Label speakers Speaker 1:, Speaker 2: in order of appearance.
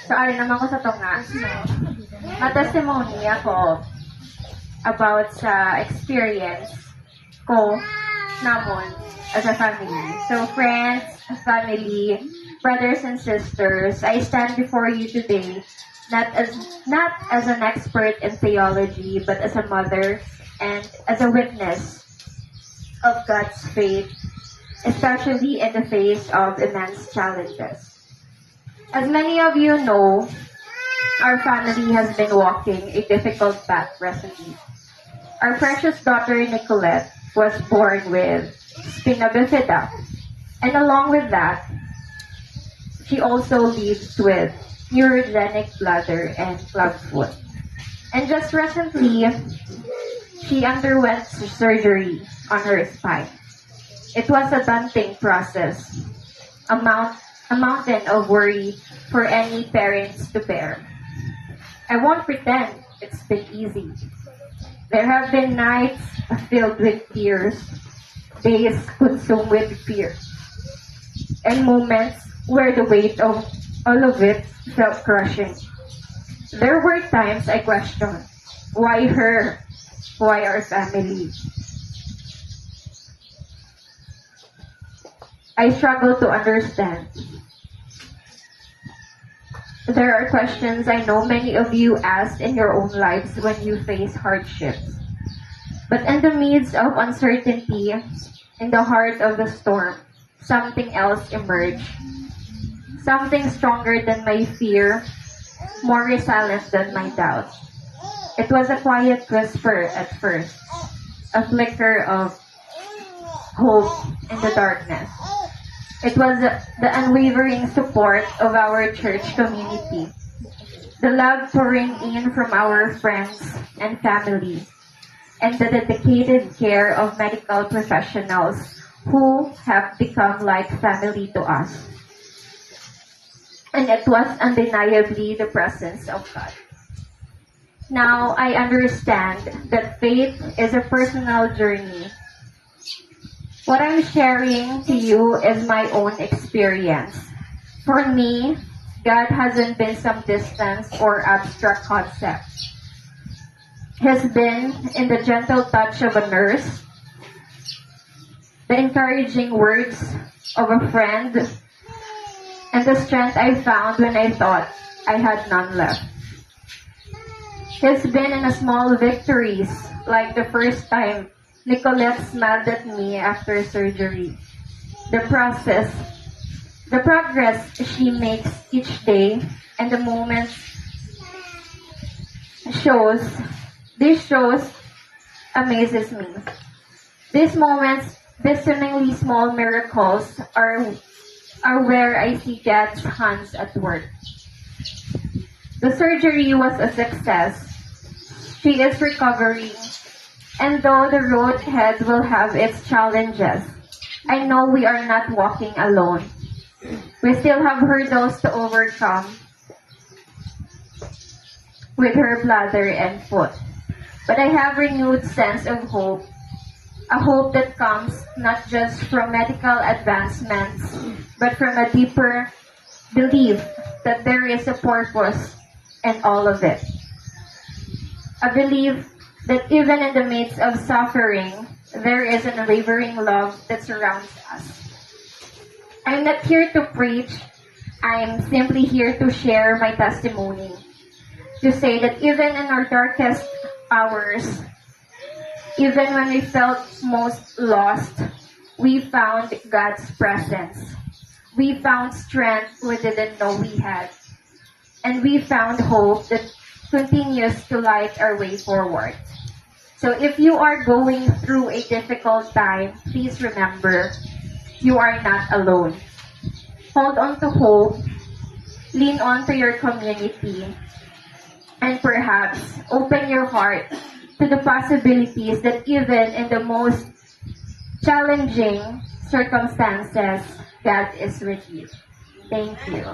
Speaker 1: So, ayun naman ko sa to nga. Matestimony ako about sa experience ko namon as a family. So, friends, family, brothers and sisters, I stand before you today not as an expert in theology, but as a mother and as a witness of God's faith, especially in the face of immense challenges. As many of you know, our family has been walking a difficult path recently. Our precious daughter Nicolette was born with spina bifida, and along with that, she also lives with neurogenic bladder and clubfoot. And just recently, she underwent surgery on her spine. It was a daunting process, a mountain of worry for any parents to bear. I won't pretend it's been easy. There have been nights filled with tears, days consumed with fear, and moments where the weight of all of it felt crushing. There were times I questioned, why her? Why our family? I struggle to understand. There are questions I know many of you asked in your own lives when you face hardships. But in the midst of uncertainty, in the heart of the storm, something else emerged. Something stronger than my fear, more resilient than my doubt. It was a quiet whisper at first, a flicker of hope in the darkness. It was the unwavering support of our church community, the love pouring in from our friends and family, and the dedicated care of medical professionals who have become like family to us. And it was undeniably the presence of God. Now I understand that faith is a personal journey. What I'm sharing to you is my own experience. For me, God hasn't been some distance or abstract concept. He's been in the gentle touch of a nurse, the encouraging words of a friend, and the strength I found when I thought I had none left. He's been in the small victories, like the first time Nicolette smiled at me after surgery. The progress she makes each day, and the moments this shows amazes me. These moments, these seemingly small miracles are where I see God's hands at work. The surgery was a success. She is recovering, and though the road ahead will have its challenges, I know we are not walking alone. We still have hurdles to overcome with her bladder and foot. But I have renewed sense of hope, a hope that comes not just from medical advancements, but from a deeper belief that there is a purpose in all of it. I believe that even in the midst of suffering, there is an unwavering love that surrounds us. I'm not here to preach. I'm simply here to share my testimony. To say that even in our darkest hours, even when we felt most lost, we found God's presence. We found strength we didn't know we had. And we found hope that continues to light our way forward. So if you are going through a difficult time, please remember, you are not alone. Hold on to hope, lean on to your community, and perhaps open your heart to the possibilities that even in the most challenging circumstances, God is with you. Thank you.